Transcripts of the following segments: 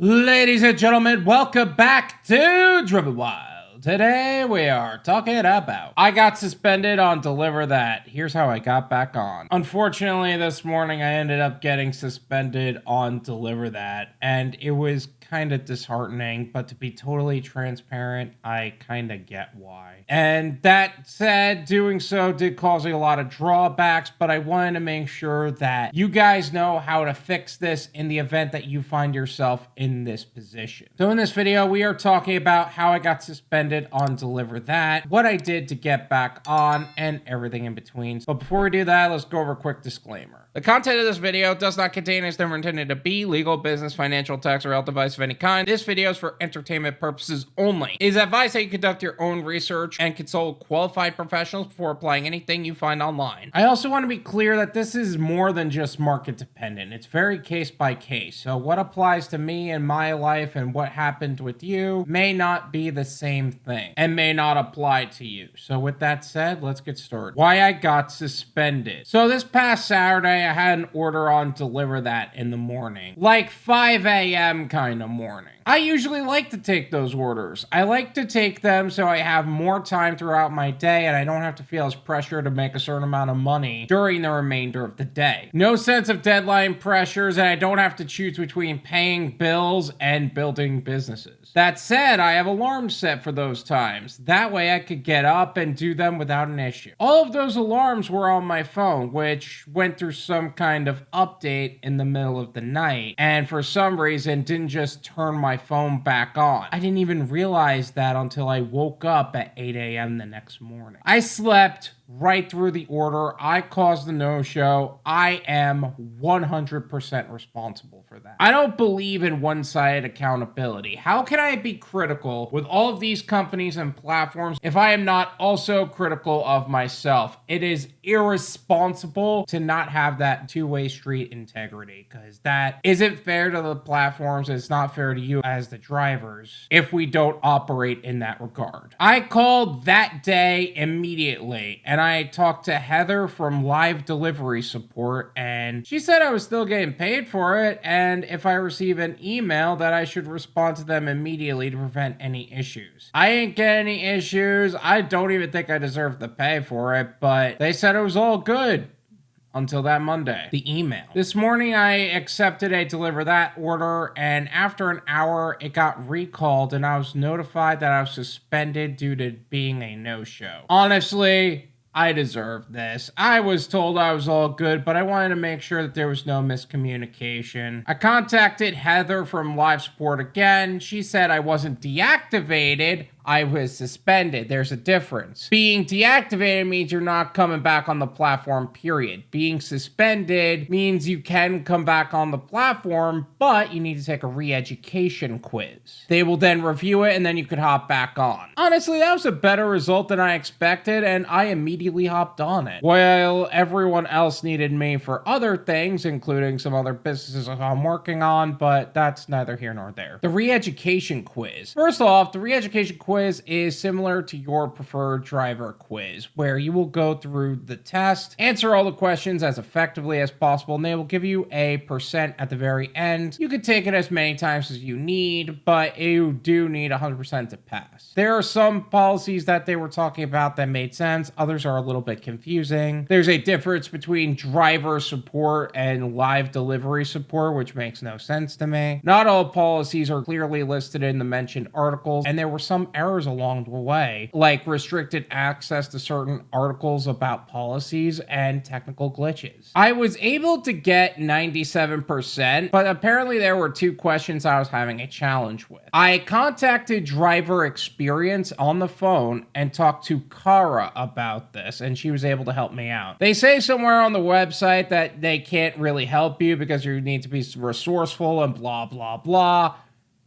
Ladies and gentlemen, welcome back to Driven Wyld. Today we are talking about I got suspended on DeliverThat. Here's how I got back on. Unfortunately, this morning I ended up getting suspended on DeliverThat, and it was kind of disheartening, but to be totally transparent, I kind of get why. And that said, doing so did cause a lot of drawbacks, but I wanted to make sure that you guys know how to fix this in the event that you find yourself in this position. So in this video, we are talking about how I got suspended on DeliverThat, what I did to get back on, and everything in between. But before we do that, let's go over a quick disclaimer. The content of this video does not contain as never intended to be legal, business, financial, tax, or health advice of any kind. This video is for entertainment purposes only. It is advised that you conduct your own research and consult qualified professionals before applying anything you find online. I also want to be clear that this is more than just market dependent. It's very case by case. So what applies to me in my life and what happened with you may not be the same thing and may not apply to you. So with that said, let's get started. Why I got suspended. So this past Saturday, I had an order on DeliverThat in the morning, like 5 a.m. kind of morning. I usually like to take those orders. I like to take them so I have more time throughout my day and I don't have to feel as pressure to make a certain amount of money during the remainder of the day. No sense of deadline pressures, and I don't have to choose between paying bills and building businesses. That said, I have alarms set for those times. That way I could get up and do them without an issue. All of those alarms were on my phone, which went through some kind of update in the middle of the night, and for some reason didn't just turn my phone back on. I didn't even realize that until I woke up at 8 a.m. the next morning. I slept right through the order. I caused the no-show. I am 100% responsible for that. I don't believe in one-sided accountability. How can I be critical with all of these companies and platforms if I am not also critical of myself? It is irresponsible to not have that two-way street integrity, because that isn't fair to the platforms. It's not fair to you as the drivers if we don't operate in that regard. I called that day immediately, and I talked to Heather from live delivery support, and she said I was still getting paid for it, and if I receive an email that I should respond to them immediately to prevent any issues. I didn't get any issues. I don't even think I deserve the pay for it, but they said it was all good until that Monday, the email. This morning I accepted a DeliverThat order, and after an hour it got recalled and I was notified that I was suspended due to being a no-show. Honestly, I deserved this. I was told I was all good, but I wanted to make sure that there was no miscommunication. I contacted Heather from live support again. She said I wasn't deactivated, I was suspended. There's a difference. Being deactivated means you're not coming back on the platform, period. Being suspended means you can come back on the platform, but you need to take a Reeducation Quiz. They will then review it, and then you could hop back on. Honestly, that was a better result than I expected, and I immediately hopped on it. While everyone else needed me for other things, including some other businesses I'm working on, but that's neither here nor there. The Reeducation Quiz. First off, the Reeducation Quiz is similar to your preferred driver quiz, where you will go through the test, answer all the questions as effectively as possible, and they will give you a % at the very end. You can take it as many times as you need, but you do need 100% to pass. There are some policies that they were talking about that made sense. Others are a little bit confusing. There's a difference between driver support and live delivery support, which makes no sense to me. Not all policies are clearly listed in the mentioned articles, and there were some errors along the way, like restricted access to certain articles about policies and technical glitches. I was able to get 97%, but apparently there were 2 questions I was having a challenge with. I contacted Driver Experience on the phone and talked to Kara about this, and she was able to help me out. They say somewhere on the website that they can't really help you because you need to be resourceful and blah, blah, blah.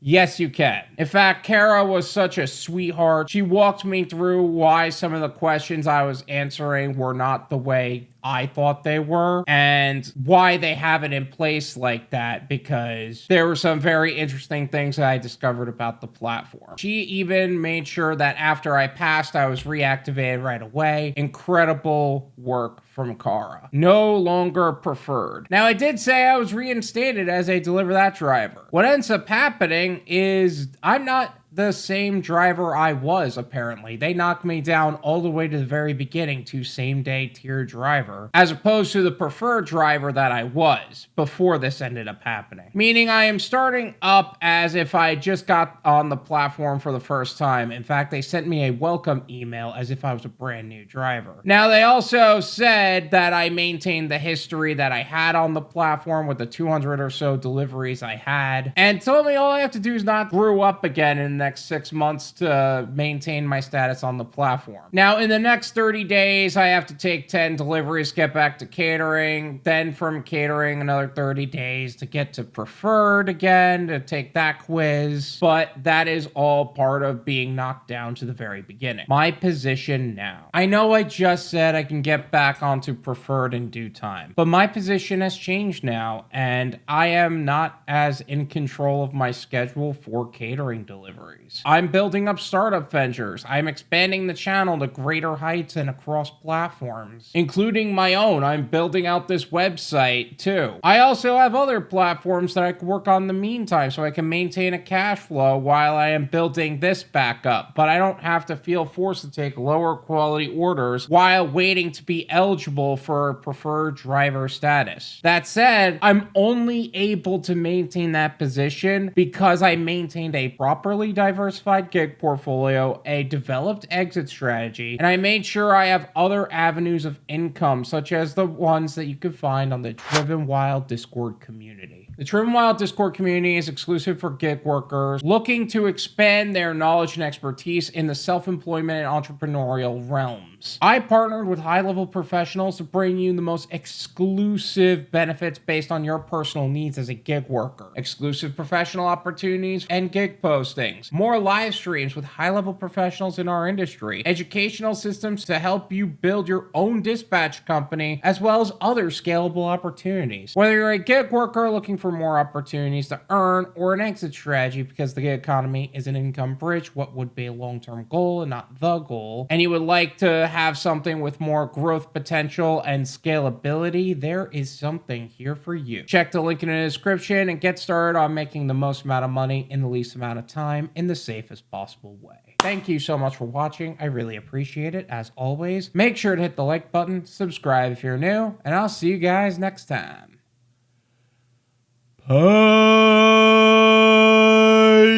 Yes, you can. In fact, Kara was such a sweetheart. She walked me through why some of the questions I was answering were not the way I thought they were, and why they have it in place like that, because there were some very interesting things that I discovered about the platform. She even made sure that after I passed, I was reactivated right away. Incredible work from Kara. No longer preferred. Now, I did say I was reinstated as a DeliverThat driver. What ends up happening is I'm not the same driver I was, apparently. They knocked me down all the way to the very beginning to same-day tier driver, as opposed to the preferred driver that I was before this ended up happening. Meaning I am starting up as if I just got on the platform for the first time. In fact, they sent me a welcome email as if I was a brand new driver. Now, they also said that I maintained the history that I had on the platform with the 200 or so deliveries I had, and told me all I have to do is not screw up again in next 6 months to maintain my status on the platform. Now, in the next 30 days, I have to take 10 deliveries, get back to catering, then from catering, another 30 days to get to preferred again, to take that quiz. But that is all part of being knocked down to the very beginning. My position now. I know I just said I can get back onto preferred in due time, but my position has changed now, and I am not as in control of my schedule for catering deliveries. I'm building up startup ventures. I'm expanding the channel to greater heights and across platforms, including my own. I'm building out this website too. I also have other platforms that I can work on in the meantime so I can maintain a cash flow while I am building this back up, but I don't have to feel forced to take lower quality orders while waiting to be eligible for preferred driver status. That said, I'm only able to maintain that position because I maintained a properly diversified gig portfolio, a developed exit strategy, and I made sure I have other avenues of income, such as the ones that you can find on the Driven Wyld Discord community. The Driven Wyld Discord community is exclusive for gig workers looking to expand their knowledge and expertise in the self-employment and entrepreneurial realms. I partnered with high-level professionals to bring you the most exclusive benefits based on your personal needs as a gig worker. Exclusive professional opportunities and gig postings. More live streams with high-level professionals in our industry. Educational systems to help you build your own dispatch company, as well as other scalable opportunities. Whether you're a gig worker looking for more opportunities to earn, or an exit strategy because the gig economy is an income bridge, what would be a long-term goal and not the goal, and you would like to have something with more growth potential and scalability, there is something here for you. Check the link in the description and get started on making the most amount of money in the least amount of time in the safest possible way. Thank you so much for watching. I really appreciate it. As always, make sure to hit the like button, subscribe if you're new, and I'll see you guys next time.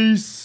Peace.